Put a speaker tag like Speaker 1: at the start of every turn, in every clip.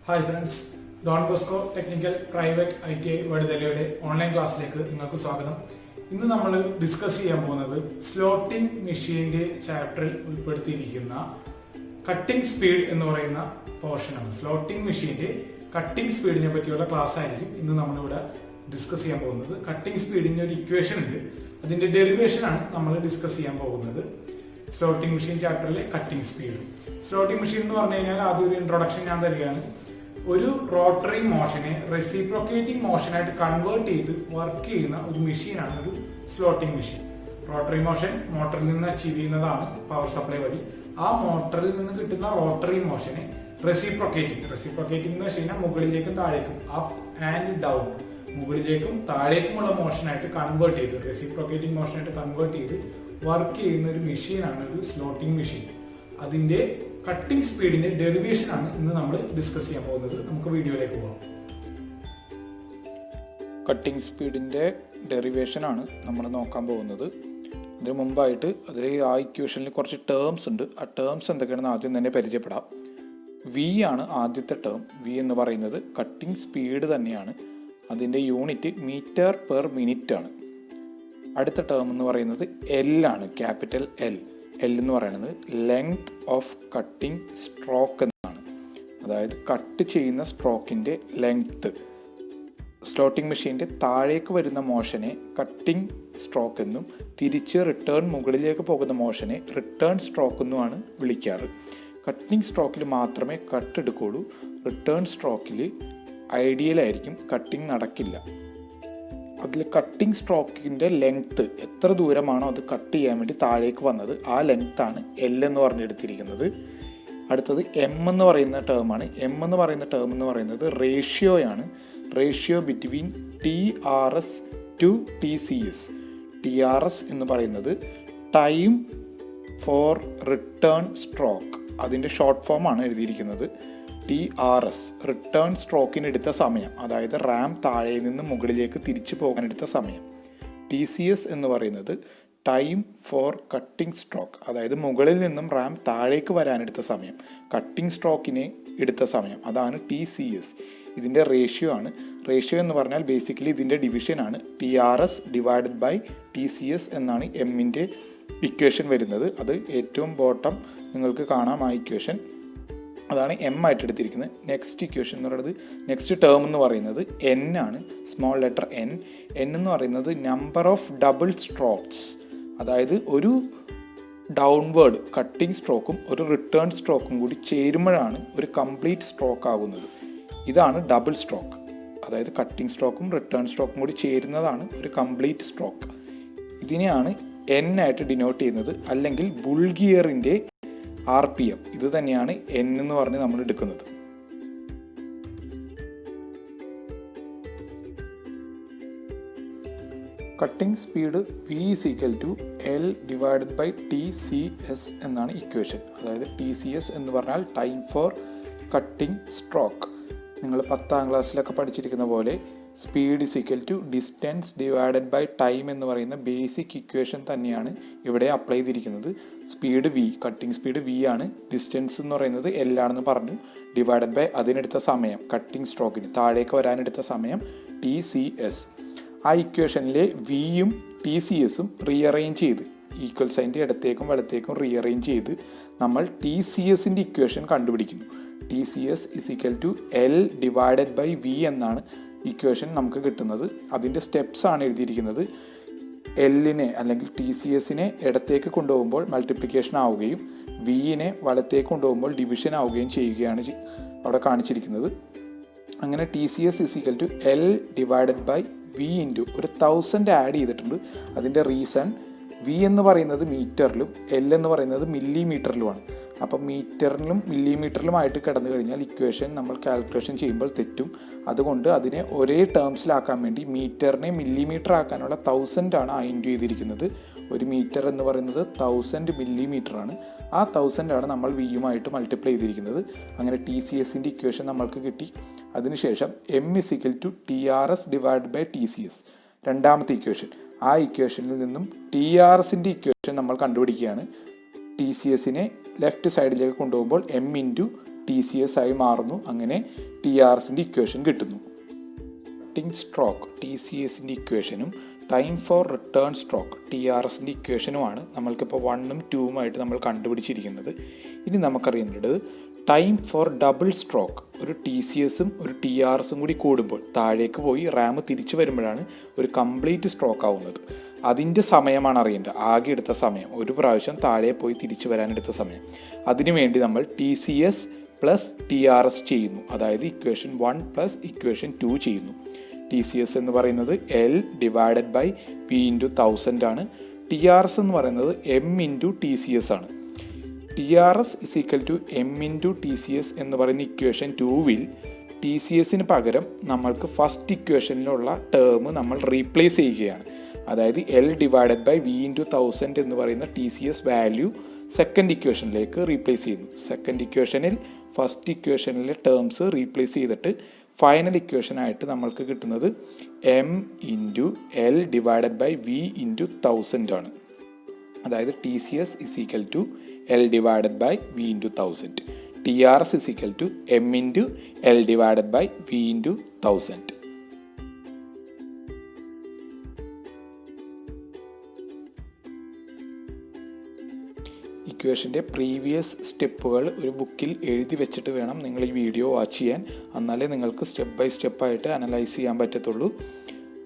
Speaker 1: Hi friends, Don Bosco technical private ITI വടുതലയുടെ online ക്ലാസ്സിലേക്ക് നിങ്ങൾക്ക് സ്വാഗതം. ഇന്ന് നമ്മൾ ഡിസ്കസ് ചെയ്യാൻ പോകുന്നത് സ്ലോട്ടിംഗ് മെഷീൻ്റെ ചാപ്റ്ററിൽ ഉൾപ്പെടുത്തിയിരിക്കുന്ന കട്ടിംഗ് സ്പീഡ് എന്ന് പറയുന്ന പോർഷനാണ്. സ്ലോട്ടിംഗ് മെഷീൻ്റെ കട്ടിംഗ് സ്പീഡിനെ പറ്റിയുള്ള ക്ലാസ് ആയിരിക്കും ഇന്ന് നമ്മളിവിടെ ഡിസ്കസ് ചെയ്യാൻ പോകുന്നത്. കട്ടിംഗ് സ്പീഡിൻ്റെ ഒരു ഇക്വേഷൻ ഉണ്ട്, അതിൻ്റെ ഡെറിവേഷനാണ് നമ്മൾ ഡിസ്കസ് ചെയ്യാൻ പോകുന്നത്. സ്ലോട്ടിംഗ് മെഷീൻ ചാപ്റ്ററിലെ കട്ടിംഗ് സ്പീഡ്. സ്ലോട്ടിംഗ് മെഷീൻ എന്ന് പറഞ്ഞു കഴിഞ്ഞാൽ ആദ്യം ഒരു ഇൻട്രൊഡക്ഷൻ ഞാൻ തരികയാണ്. ഒരു റോട്ടറി മോഷനെ റെസിപ്രോക്കേറ്റിംഗ് മോഷനായിട്ട് കൺവേർട്ട് ചെയ്ത് വർക്ക് ചെയ്യുന്ന ഒരു മെഷീനാണ് ഒരു സ്ലോട്ടിംഗ് മെഷീൻ. റോട്ടറി മോഷൻ മോട്ടറിൽ നിന്ന് അച്ചീവ് ചെയ്യുന്നതാണ് പവർ സപ്ലൈ വഴി. ആ മോട്ടറിൽ നിന്ന് കിട്ടുന്ന റോട്ടറി മോഷനെ റെസിപ്രോക്കേറ്റിംഗ് എന്ന് വെച്ച് കഴിഞ്ഞാൽ മുകളിലേക്കും താഴേക്കും, അപ്പ് ആൻഡ് ഡൗൺ, മുകളിലേക്കും താഴേക്കുമുള്ള മോഷനായിട്ട് കൺവേർട്ട് ചെയ്ത്, റെസിപ്രോക്കേറ്റിംഗ് മോഷനായിട്ട് കൺവേർട്ട് ചെയ്ത് വർക്ക് ചെയ്യുന്ന ഒരു മെഷീനാണ് ഒരു സ്ലോട്ടിംഗ് മെഷീൻ. അതിൻ്റെ കട്ടിംഗ് സ്പീഡിന്റെ ഡെറിവേഷൻ ആണ് ഇന്ന് നമ്മൾ ഡിസ്കസ് ചെയ്യാൻ പോകുന്നത്. നമുക്ക് വീഡിയോയിലേക്ക് പോകാം.
Speaker 2: കട്ടിംഗ് സ്പീഡിൻ്റെ ഡെറിവേഷൻ ആണ് നമ്മൾ നോക്കാൻ പോകുന്നത്. അതിന് മുമ്പായിട്ട് അതിൽ ആ ഇക്വേഷനിൽ കുറച്ച് ടേംസ് ഉണ്ട്. ആ ടേംസ് എന്തൊക്കെയാണെന്ന് ആദ്യം തന്നെ പരിചയപ്പെടാം. വി ആണ് ആദ്യത്തെ ടേം. വി എന്ന് പറയുന്നത് കട്ടിംഗ് സ്പീഡ് തന്നെയാണ്. അതിൻ്റെ യൂണിറ്റ് മീറ്റർ പെർ മിനിറ്റ് ആണ്. അടുത്ത ടേം എന്ന് പറയുന്നത് എൽ ആണ്, ക്യാപിറ്റൽ എൽ. എൽ എന്ന് പറയുന്നത് ലെങ്ത് ഓഫ് കട്ടിംഗ് സ്ട്രോക്ക് എന്നാണ്. അതായത് കട്ട് ചെയ്യുന്ന സ്ട്രോക്കിൻ്റെ ലെങ്ത്ത്. സ്ലോട്ടിംഗ് മെഷീൻ്റെ താഴേക്ക് വരുന്ന മോഷനെ കട്ടിംഗ് സ്ട്രോക്ക് എന്നും തിരിച്ച് റിട്ടേൺ മുകളിലേക്ക് പോകുന്ന മോഷനെ റിട്ടേൺ സ്ട്രോക്ക് എന്നുമാണ് വിളിക്കാറ്. കട്ടിംഗ് സ്ട്രോക്കിൽ മാത്രമേ കട്ട് എടുക്കുകയുള്ളൂ. റിട്ടേൺ സ്ട്രോക്കിൽ ഐഡിയലായിരിക്കും, കട്ടിംഗ് നടക്കില്ല. അതിൽ കട്ടിംഗ് സ്ട്രോക്കിൻ്റെ ലെങ്ത്ത് എത്ര ദൂരമാണോ അത് കട്ട് ചെയ്യാൻ വേണ്ടി താഴേക്ക് വന്നത്, ആ ലെങ്ത്താണ് എൽ എന്ന് പറഞ്ഞെടുത്തിരിക്കുന്നത്. അടുത്തത് എം എന്ന് പറയുന്ന ടേമാണ്. എം എന്ന് പറയുന്ന ടേം എന്ന് പറയുന്നത് റേഷ്യോയാണ്. Ratio between TRS to TCS. TRS എന്ന് പറയുന്നത് ടൈം ഫോർ റിട്ടേൺ സ്ട്രോക്ക്, അതിൻ്റെ ഷോർട്ട് ഫോമാണ് എഴുതിയിരിക്കുന്നത്. TRS റിട്ടേൺ സ്ട്രോക്കിന് എടുത്ത സമയം, അതായത് റാം താഴെ നിന്ന് മുകളിലേക്ക് തിരിച്ചു പോകാനെടുത്ത സമയം. TCS എന്ന് പറയുന്നത് ടൈം ഫോർ കട്ടിംഗ് സ്ട്രോക്ക്, അതായത് മുകളിൽ നിന്നും റാം താഴേക്ക് വരാനെടുത്ത സമയം, കട്ടിംഗ് സ്ട്രോക്കിനെ എടുത്ത സമയം, അതാണ് TCS. ഇതിൻ്റെ റേഷ്യോ ആണ്. റേഷ്യോ എന്ന് പറഞ്ഞാൽ ബേസിക്കലി ഇതിൻ്റെ ഡിവിഷനാണ്. TRS ഡിവൈഡഡ് ബൈ TCS എന്നാണ് എമ്മിൻ്റെ ഇക്വേഷൻ വരുന്നത്. അത് ഏറ്റവും ബോട്ടം നിങ്ങൾക്ക് കാണാം ആ ഇക്വേഷൻ. അതാണ് എം ആയിട്ട് എടുത്തിരിക്കുന്നത്. നെക്സ്റ്റ് ഇക്വേഷൻ എന്ന് പറയുന്നത്, നെക്സ്റ്റ് ടേം എന്ന് പറയുന്നത് എൻ ആണ്, സ്മോൾ ലെറ്റർ എൻ. എൻ എന്ന് പറയുന്നത് നമ്പർ ഓഫ് ഡബിൾ സ്ട്രോക്സ്, അതായത് ഒരു ഡൗൺവേർഡ് കട്ടിംഗ് സ്ട്രോക്കും ഒരു റിട്ടേൺ സ്ട്രോക്കും കൂടി ചേരുമ്പോഴാണ് ഒരു കംപ്ലീറ്റ് സ്ട്രോക്ക് ആകുന്നത്. ഇതാണ് ഡബിൾ സ്ട്രോക്ക്. അതായത് കട്ടിംഗ് സ്ട്രോക്കും റിട്ടേൺ സ്ട്രോക്കും കൂടി ചേരുന്നതാണ് ഒരു കംപ്ലീറ്റ് സ്ട്രോക്ക്. ഇതിനെയാണ് എൻ ആയിട്ട് ഡിനോട്ട് ചെയ്യുന്നത്, അല്ലെങ്കിൽ ബുൾ ഗിയറിൻ്റെ RPM. ഇത് തന്നെയാണ് എൻ എന്ന് പറഞ്ഞ് നമ്മൾ എടുക്കുന്നത്. Cutting speed V = L divided by TCS എന്നാണ് ഇക്വേഷൻ. അതായത് TCS എന്ന് പറഞ്ഞാൽ ടൈം ഫോർ കട്ടിംഗ് സ്ട്രോക്ക്. നിങ്ങൾ 10ാം ക്ലാസ്സിലൊക്കെ പഠിച്ചിരിക്കുന്ന പോലെ speed = distance divided by time എന്ന് പറയുന്ന ബേസിക് ഇക്വേഷൻ തന്നെയാണ് ഇവിടെ അപ്ലൈ ചെയ്തിരിക്കുന്നത്. Speed V, cutting speed V ആണ്. ഡിസ്റ്റൻസ് എന്ന് പറയുന്നത് L ആണെന്ന് പറഞ്ഞു. ഡിവൈഡഡ് ബൈ അതിനെടുത്ത സമയം, കട്ടിംഗ് സ്ട്രോക്കിന് താഴേക്ക് വരാനെടുത്ത സമയം, TCS. ആ ഇക്വേഷനിലെ Vയും TCSും റീഅറേഞ്ച് ചെയ്ത്, ഈക്വൽ സൈൻ്റെ ഇടത്തേക്കും വലത്തേക്കും റീഅറേഞ്ച് ചെയ്ത് നമ്മൾ TCSൻ്റെ ഇക്വേഷൻ കണ്ടുപിടിക്കുന്നു. TCS = L divided by V എന്നാണ് ഇക്വേഷൻ നമുക്ക് കിട്ടുന്നത്. അതിൻ്റെ സ്റ്റെപ്സ് ആണ് എഴുതിയിരിക്കുന്നത്. എല്ലിനെ അല്ലെങ്കിൽ TCSനെ ഇടത്തേക്ക് കൊണ്ടുപോകുമ്പോൾ മൾട്ടിപ്ലിക്കേഷൻ ആവുകയും Vനെ വലത്തേക്ക് കൊണ്ടുപോകുമ്പോൾ ഡിവിഷൻ ആവുകയും ചെയ്യുകയാണ് അവിടെ കാണിച്ചിരിക്കുന്നത്. അങ്ങനെ TCS = L divided by V into ഒരു 1000 ആഡ് ചെയ്തിട്ടുണ്ട്. അതിൻ്റെ റീസൺ V എന്ന് പറയുന്നത് മീറ്ററിലും L എന്ന് പറയുന്നത് മില്ലിമീറ്ററിലുമാണ്. അപ്പം മീറ്ററിലും മില്ലിമീറ്ററിലുമായിട്ട് കിടന്നു കഴിഞ്ഞാൽ ഇക്വേഷൻ നമ്മൾ കാൽക്കുലേഷൻ ചെയ്യുമ്പോൾ തെറ്റും. അതുകൊണ്ട് അതിനെ ഒരേ ടേംസിലാക്കാൻ വേണ്ടി മീറ്ററിനെ മില്ലിമീറ്റർ ആക്കാനുള്ള 1000 ആണ് ഇൻറ്റു ചെയ്തിരിക്കുന്നത്. ഒരു മീറ്റർ എന്ന് പറയുന്നത് 1000 മില്ലിമീറ്റർ ആണ്. ആ 1000 ആണ് നമ്മൾ Vയുമായിട്ട് മൾട്ടിപ്ലൈ ചെയ്തിരിക്കുന്നത്. അങ്ങനെ TCSൻ്റെ ഇക്വേഷൻ നമ്മൾക്ക് കിട്ടി. അതിനുശേഷം M = TRS divide by TCS, രണ്ടാമത്തെ ഇക്വേഷൻ. ആ ഇക്വേഷനിൽ നിന്നും TRSൻ്റെ ഇക്വേഷൻ നമ്മൾ കണ്ടുപിടിക്കുകയാണ്. TCSനെ ലെഫ്റ്റ് സൈഡിലേക്ക് കൊണ്ടുപോകുമ്പോൾ M ഇൻറ്റു TCS ആയി മാറുന്നു. അങ്ങനെ TRSൻ്റെ ഇക്വേഷൻ കിട്ടുന്നു. കട്ടിംഗ് സ്ട്രോക്ക് TCSൻ്റെ ഇക്വേഷനും ടൈം ഫോർ റിട്ടേൺ സ്ട്രോക്ക് TRSൻ്റെ ഇക്വേഷനുമാണ് നമ്മൾക്കിപ്പോൾ 1ഉം 2ഉമായിട്ട് നമ്മൾ കണ്ടുപിടിച്ചിരിക്കുന്നത്. ഇനി നമുക്കറിയേണ്ടത് ടൈം ഫോർ ഡബിൾ സ്ട്രോക്ക്. ഒരു TCSഉം ഒരു TRSഉം കൂടി കൂടുമ്പോൾ താഴേക്ക് പോയി റാം തിരിച്ചു വരുമ്പോഴാണ് ഒരു കംപ്ലീറ്റ് സ്ട്രോക്ക് ആവുന്നത്. അതിൻ്റെ സമയമാണ് അറിയേണ്ടത്. ആകെ എടുത്ത സമയം, ഒരു പ്രാവശ്യം താഴെ പോയി തിരിച്ചു വരാനെടുത്ത സമയം. അതിനുവേണ്ടി നമ്മൾ TCS പ്ലസ് TRS ചെയ്യുന്നു. അതായത് ഇക്വേഷൻ 1 പ്ലസ് ഇക്വേഷൻ 2 ചെയ്യുന്നു. TCS എന്ന് പറയുന്നത് L divided by P into 1000 ആണ്. TRS എന്ന് പറയുന്നത് M ഇൻറ്റു TCS ആണ്. TRS is equal to M into TCS എന്ന് പറയുന്ന ഇക്വേഷൻ 2വിൽ TCSന് പകരം നമ്മൾക്ക് ഫസ്റ്റ് ഇക്വേഷനിലുള്ള ടേം നമ്മൾ റീപ്ലേസ് ചെയ്യുകയാണ്. അതായത് L divided by V into 1000 എന്ന് പറയുന്ന TCS വാല്യൂ സെക്കൻഡ് ഇക്വേഷനിലേക്ക് റീപ്ലേസ് ചെയ്യുന്നു. സെക്കൻഡ് ഇക്വേഷനിൽ ഫസ്റ്റ് ഇക്വേഷനിലെ ടേംസ് റീപ്ലേസ് ചെയ്തിട്ട് ഫൈനൽ ഇക്വേഷനായിട്ട് നമ്മൾക്ക് കിട്ടുന്നത് M into L divided by V into 1000 ആണ്. അതായത് TCS is equal to L divided by V into 1000. TRS is equal to M into L divided by V into 1000. ഇക്വേഷൻ്റെ previous സ്റ്റെപ്പുകൾ ഒരു ബുക്കിൽ എഴുതി വെച്ചിട്ട് വേണം നിങ്ങൾ ഈ വീഡിയോ വാച്ച് ചെയ്യാൻ. എന്നാലേ നിങ്ങൾക്ക് സ്റ്റെപ്പ് ബൈ സ്റ്റെപ്പായിട്ട് അനലൈസ് ചെയ്യാൻ പറ്റത്തുള്ളൂ.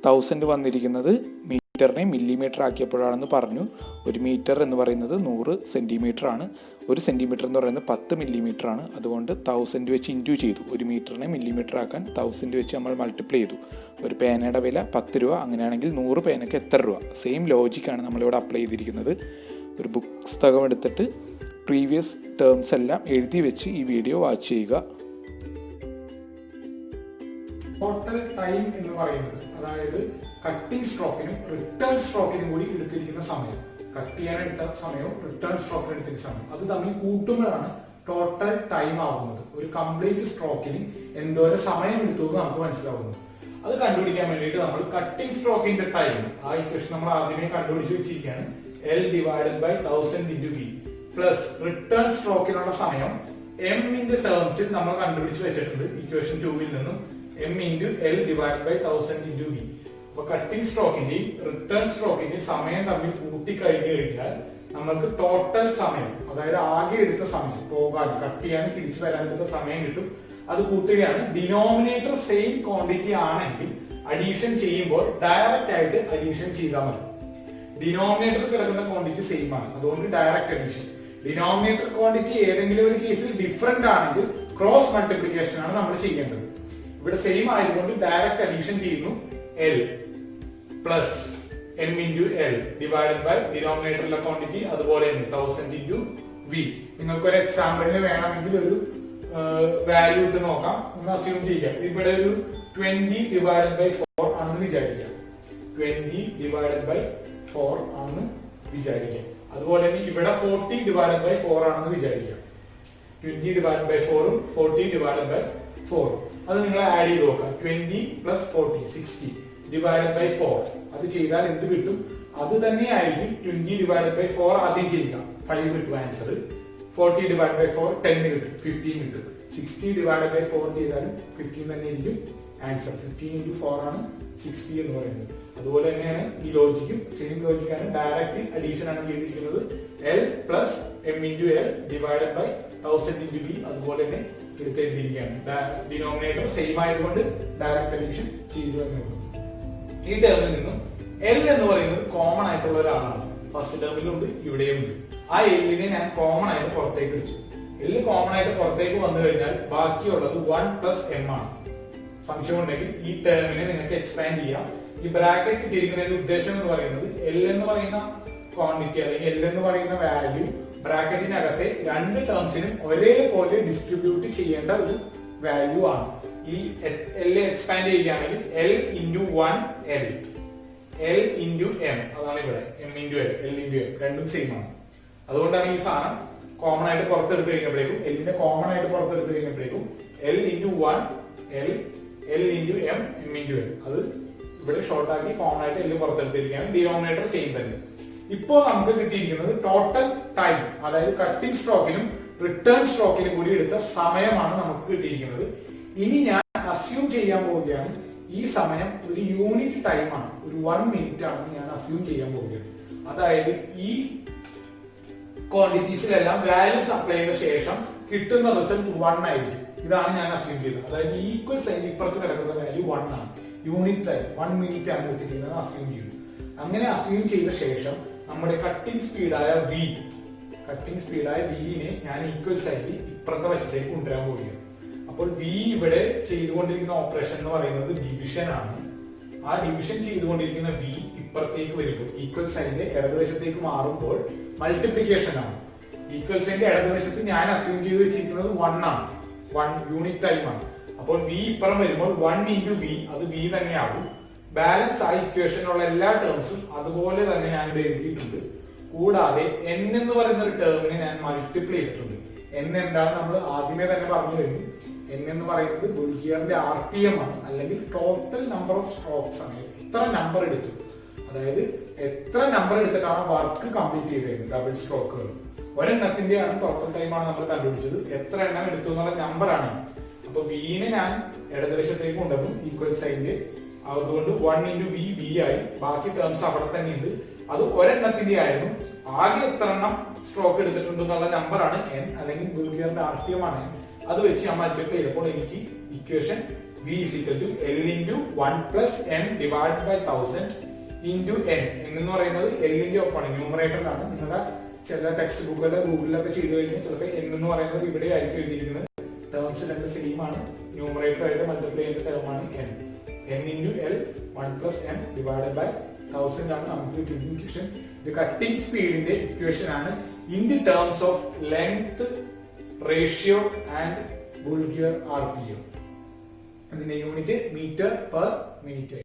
Speaker 2: 1000 വന്നിരിക്കുന്നത് മീറ്ററിനെ മില്ലിമീറ്റർ ആക്കിയപ്പോഴാണെന്ന് പറഞ്ഞു. ഒരു മീറ്റർ എന്ന് പറയുന്നത് 100 സെൻറ്റിമീറ്റർ ആണ്. ഒരു സെൻറ്റിമീറ്റർ എന്ന് പറയുന്നത് 10 മില്ലിമീറ്റർ ആണ്. അതുകൊണ്ട് 1000 വെച്ച് ഇൻറ്റു ചെയ്തു. ഒരു മീറ്ററിനെ മില്ലിമീറ്റർ ആക്കാൻ 1000 വെച്ച് നമ്മൾ മൾട്ടിപ്ലൈ ചെയ്തു. ഒരു പേനയുടെ വില 10 രൂപ. അങ്ങനെയാണെങ്കിൽ 100 പേനയ്ക്ക് എത്ര രൂപ? സെയിം ലോജിക്കാണ് നമ്മളിവിടെ അപ്ലൈ ചെയ്തിരിക്കുന്നത്. ഒരു പുസ്തകം എടുത്തിട്ട് പ്രീവിയസ് ടേംസ് എല്ലാം എഴുതി വെച്ച് ഈ വീഡിയോ വാച്ച് ചെയ്യുക.
Speaker 1: ടോട്ടൽ ടൈം എന്ന് പറയുന്നത് അതായത് കട്ടിംഗ് സ്ട്രോക്കിനും റിട്ടേൺ സ്ട്രോക്കിനും കൂടി എടുത്തിരിക്കുന്ന സമയം, കട്ട് ചെയ്യാൻ എടുത്ത സമയവും റിട്ടേൺ സ്ട്രോക്കിന് എടുത്തിരിക്കുന്ന സമയം, അത് തമ്മിൽ കൂട്ടുമ്പോഴാണ് ടോട്ടൽ ടൈം ആവുന്നത്. ഒരു കംപ്ലീറ്റ് സ്ട്രോക്കിന് എന്തോരം സമയം എടുത്തു എന്ന് നമുക്ക് മനസ്സിലാവുന്നത്. അത് കണ്ടുപിടിക്കാൻ വേണ്ടിയിട്ട് നമ്മൾ കട്ടിംഗ് സ്ട്രോക്കിന്റെ ടൈം, ആ ഇക്വേഷൻ നമ്മൾ ആദ്യമേ കണ്ടുപിടിച്ച് വെച്ചിരിക്കുകയാണ്. L divided by 1000 into V plus return സ്ട്രോക്കിനുള്ള സമയം M ന്റെ ടേംസിൽ നമ്മൾ കണ്ടുപിടിച്ച് വെച്ചിട്ടുണ്ട് ഇക്വേഷൻ 2വിൽ നിന്നും. M into L divided by 1000 into V. അപ്പൊ കട്ടിംഗ് സ്ട്രോക്കിന്റെയും റിട്ടേൺ സ്ട്രോക്കിന്റെയും സമയം തമ്മിൽ കൂട്ടി കഴിഞ്ഞു കഴിഞ്ഞാൽ നമുക്ക് ടോട്ടൽ സമയം, അതായത് ആകെ എടുത്ത സമയം, പോകാൻ കട്ട് ചെയ്യാൻ തിരിച്ചു വരാനെടുത്ത സമയം കിട്ടും. അത് കൂട്ടുകയാണ്. ഡിനോമിനേറ്റർ സെയിം ക്വാണ്ടിറ്റി ആണെങ്കിൽ അഡീഷൻ ചെയ്യുമ്പോൾ ഡയറക്റ്റ് ആയിട്ട് അഡീഷൻ ചെയ്താൽ മതി. ഡിനോമിനേറ്ററിൽ കിടക്കുന്ന ക്വാണ്ടിറ്റി സെയിം ആണ്, അതുകൊണ്ട് ഡയറക്റ്റ് അഡീഷൻ. ഡിനോമിനേറ്റർ ക്വാണ്ടിറ്റി ഏതെങ്കിലും ഒരു കേസിൽ ഡിഫറെന്റ് ആണെങ്കിൽ ക്രോസ് മൾട്ടിപ്ലിക്കേഷൻ ആണ് നമ്മൾ ചെയ്യേണ്ടത്. ഇവിടെ സെയിം ആയതുകൊണ്ട് ഡയറക്റ്റ് അഡീഷൻ ചെയ്യുന്നു. L plus M into L divided by ഡിനോമിനേറ്ററിലെ ക്വാണ്ടിറ്റി അതുപോലെ തന്നെ 1000 ഇൻറ്റു V. നിങ്ങൾക്ക് ഒരു എക്സാമ്പിളിന് വേണമെങ്കിൽ ഒരു വാല്യൂ ഇട്ട് നോക്കാം. ഒന്ന് അസ്യൂം ചെയ്യാം. ഇവിടെ ഒരു 20 ഡിവൈഡഡ് ബൈ 4 ആണെന്ന് വിചാരിക്കാം. 20 ഡിവൈഡഡ് ബൈ 4 ആണെന്ന് വിചാരിക്കാം. അതുപോലെ തന്നെ ഇവിടെ 40 ഡിവൈഡഡ് ബൈ 4 ആണെന്ന് വിചാരിക്കാം. 20 ഡിവൈഡഡ് ബൈ 4ഉം 40 ഡിവൈഡഡ് ബൈ 4. അത് നിങ്ങൾ ആഡ് ചെയ്ത് നോക്കാം. 20 പ്ലസ് 40 60 ഡിവൈഡഡ് ബൈ 4. അത് ചെയ്താൽ എന്ത് കിട്ടും? അത് തന്നെയായിരിക്കും 20 ഡിവൈഡഡ് ബൈ 4 ആദ്യം ചെയ്യുക. 5 കിട്ടും ആൻസർ. 40 ഡിവൈഡഡ് ബൈ 4 10 കിട്ടും, 15 കിട്ടും. 60 ഡിവൈഡഡ് ബൈ 4 ചെയ്താലും 15 തന്നെ ആയിരിക്കും ആൻസർ. 15 ഇൻറ്റു 4 ആണ് 60 എന്ന് പറയുന്നത്. അതുപോലെ തന്നെയാണ് ഈ ലോജിക്കും സെയിം ലോജിക്കാണ്. ഡയറക്റ്റ് അഡീഷൻ ആണ് ചെയ്തിരിക്കുന്നത്. L plus M into L divided by 1000 into V അതുപോലെ തന്നെ എടുത്തെഴുതിയിരിക്കുകയാണ്. ഡിനോമിനേറ്റർ സെയിം ആയതുകൊണ്ട് ഡയറക്റ്റ് അഡീഷൻ ചെയ്തു എന്നുള്ളൂ. ഈ ടേമിൽ നിന്നും L എന്ന് പറയുന്നത് കോമൺ ആയിട്ടുള്ള ഒരാളാണ്. ഫസ്റ്റ് ടേമിലുണ്ട്, ഇവിടെയുണ്ട്. ആ L-നെ ഞാൻ കോമൺ ആയിട്ട് പുറത്തേക്ക് എടുത്തു. L കോമൺ ആയിട്ട് പുറത്തേക്ക് വന്നു കഴിഞ്ഞാൽ ബാക്കിയുള്ളത് 1 പ്ലസ് M ആണ്. സംശയം ഉണ്ടെങ്കിൽ ഈ ടേമിനെ നിങ്ങൾക്ക് എക്സ്പാൻഡ് ചെയ്യാം. ഈ ബ്രാക്കറ്റ് ഇട്ടിരിക്കുന്നതിന്റെ ഉദ്ദേശം എന്ന് പറയുന്നത് L എന്ന് പറയുന്ന ക്വാണ്ടിറ്റി അല്ലെങ്കിൽ L എന്ന് പറയുന്ന വാല്യൂ ബ്രാക്കറ്റിനകത്തെ രണ്ട് ടേംസിനും ഒരേപോലെ ഡിസ്ട്രിബ്യൂട്ട് ചെയ്യേണ്ട ഒരു വാല്യൂ ആണ്. ഈ L എക്സ്പാൻഡ് ചെയ്യുകയാണെങ്കിൽ L into 1 L, L into M, അതാണ് ഇവിടെ M into L, L into M രണ്ടും സെയിം ആണ്. അതുകൊണ്ടാണ് ഈ സാധനം കോമൺ ആയിട്ട് പുറത്തെടുത്ത് കഴിഞ്ഞപ്പോഴേക്കും L-നെ കോമൺ ആയിട്ട് പുറത്തെടുത്ത് കഴിഞ്ഞപ്പോഴേക്കും L into 1 L, L into M, M into L. അത് ഇവിടെ ഷോർട്ട് ആക്കി കോമൺ ആയിട്ട് L പുറത്തെടുത്തിരിക്കുകയാണ്. ഡിനോമിനേറ്റർ സെയിം തന്നെ. ഇപ്പോൾ നമുക്ക് കിട്ടിയിരിക്കുന്നത് ടോട്ടൽ ടൈം, അതായത് കട്ടിംഗ് സ്ട്രോക്കിനും റിട്ടേൺ സ്ട്രോക്കിന് കൂടി എടുത്ത സമയമാണ് നമുക്ക് കിട്ടിയിരിക്കുന്നത്. ഇനി ഞാൻ അസ്യൂം ചെയ്യാൻ പോവുകയാണ് ഈ സമയം ഒരു യൂണിറ്റ് ടൈമാണ്, ഒരു 1 മിനിറ്റ് ആണെന്ന് ഞാൻ അസ്യൂം ചെയ്യാൻ പോവുകയാണ്. അതായത് ഈ ക്വാണ്ടിറ്റീസിലെല്ലാം വാല്യൂസ് അപ്ലൈ ചെയ്ത ശേഷം കിട്ടുന്ന റിസൾട്ട് 1 ആയിരിക്കും. ഇതാണ് ഞാൻ അസ്യൂം ചെയ്തത്. അതായത് ഈക്വൽ സൈൻ ഇപ്പുറത്ത് കിടക്കുന്ന വാല്യൂ 1 ആണ്. യൂണിറ്റ് ടൈം 1 മിനിറ്റ് ആണ് വെച്ചിരിക്കുന്നത് അസ്യൂം ചെയ്തു. അങ്ങനെ അസ്യൂം ചെയ്ത ശേഷം നമ്മുടെ കട്ടിംഗ് സ്പീഡായ വിനെ ഞാൻ ഈക്വൽ സൈനിൽ ഇപ്പുറത്തെ വശത്തേക്ക് കൊണ്ടുവരാൻ പോവുകയാണ്. അപ്പോൾ വി ഇവിടെ ചെയ്തുകൊണ്ടിരിക്കുന്ന ഓപ്പറേഷൻ എന്ന് പറയുന്നത് ഡിവിഷൻ ആണ്. ആ ഡിവിഷൻ ചെയ്തുകൊണ്ടിരിക്കുന്ന വി ഇപ്പുറത്തേക്ക് വരുമ്പോൾ ഈക്വൽ സൈനിന്റെ ഇടതുവശത്തേക്ക് മാറുമ്പോൾ മൾട്ടിപ്ലിക്കേഷൻ ആണ്. ഈക്വൽ സൈനിന്റെ ഇടതുവശത്ത് ഞാൻ അസ്യൂം ചെയ്ത് വെച്ചിരിക്കുന്നത് 1 ആണ്, 1 യൂണിറ്റ് ടൈം ആണ്. അപ്പോൾ വി ഇപ്പുറം വരുമ്പോൾ 1 ഇൻറ്റു വി, അത് വി തന്നെയാകും. ബാലൻസ് ആ ഇക്വേഷനിലുള്ള എല്ലാ ടേംസും അതുപോലെ തന്നെ ഞാൻ ഇവിടെ എഴുതിയിട്ടുണ്ട്. കൂടാതെ n എന്ന് പറയുന്ന ഒരു ടേമിനെ ഞാൻ മൾട്ടിപ്ലൈ ചെയ്തിട്ടുണ്ട്. n എന്താണ് നമ്മൾ ആദ്യമേ തന്നെ പറഞ്ഞു കഴിഞ്ഞു. n എന്ന് പറയുന്നത് ബുൾഗിയറിന്റെ RPM ആണ്, അല്ലെങ്കിൽ ടോട്ടൽ നമ്പർ ഓഫ് സ്ട്രോക്സ് ആണ്. എത്ര നമ്പർ എടുത്തു, അതായത് എത്ര നമ്പർ എടുത്തിട്ടാണ് വർക്ക് കംപ്ലീറ്റ് ചെയ്തത്, ഡബിൾ സ്ട്രോക്കുകൾ. ഒരെണ്ണത്തിന്റെ ആണ് ടോട്ടൽ ടൈം ആണ് നമ്മൾ കണ്ടുപിടിച്ചത്. എത്ര എണ്ണം എടുത്തു എന്നുള്ള നമ്പർ ആണ്. അപ്പൊ വിനെ ഞാൻ ഇടതുവശത്തേക്ക് കൊണ്ടുവന്നു ഈക്വൽ സൈനിന്റെ. അതുകൊണ്ട് 1 ഇൻറ്റു വി ആയി. ബാക്കി ടേംസ് അവിടെ തന്നെ ഉണ്ട്. അത് ഒരെണ്ണത്തിന്റെ ആയിരുന്നു. ആകെ എത്ര എണ്ണം സ്ട്രോക്ക് എടുത്തിട്ടുണ്ടെന്നുള്ള നമ്പറാണ് n, അല്ലെങ്കിൽ ബുൾഗിയറിന്റെ RPM ആണ്. അത് വെച്ച് ഞാൻ മൾട്ടിപ്ലൈ ചെയ്തപ്പോൾ എനിക്ക് equation v = L into 1 plus n divided by 1000 into n. എന്ന് പറയുന്നത് L ന്റെ ഒപ്പമാണ്, ന്യൂമറേറ്ററിലാണ്. നിങ്ങളുടെ ചില ടെക്സ്റ്റ് ബുക്കുകളുടെ ഗൂഗിളിലൊക്കെ ചെയ്തു കഴിഞ്ഞാൽ ചിലപ്പോൾ n എന്ന് പറയുന്നത് ഇവിടെ ആയിരിക്കും എഴുതിയിരിക്കുന്നത്. ടേംസ് രണ്ട് സെയിം ആണ്. ന്യൂമറേറ്റർ ആയിട്ട് മൾട്ടിപ്ലൈ ചെയ്ത ടേമാണ് n. n into L 1 plus n divided by 1000 ആണ് നമുക്ക് കിട്ടുന്ന ഇക്വേഷൻ. ഇത് കട്ടിംഗ് സ്പീഡിന്റെ ഇക്വേഷൻ ആണ് in the terms of length, ratio and bull gear RPM. അതിന്റെ യൂണിറ്റ് മീറ്റർ പെർ മിനിറ്റ്.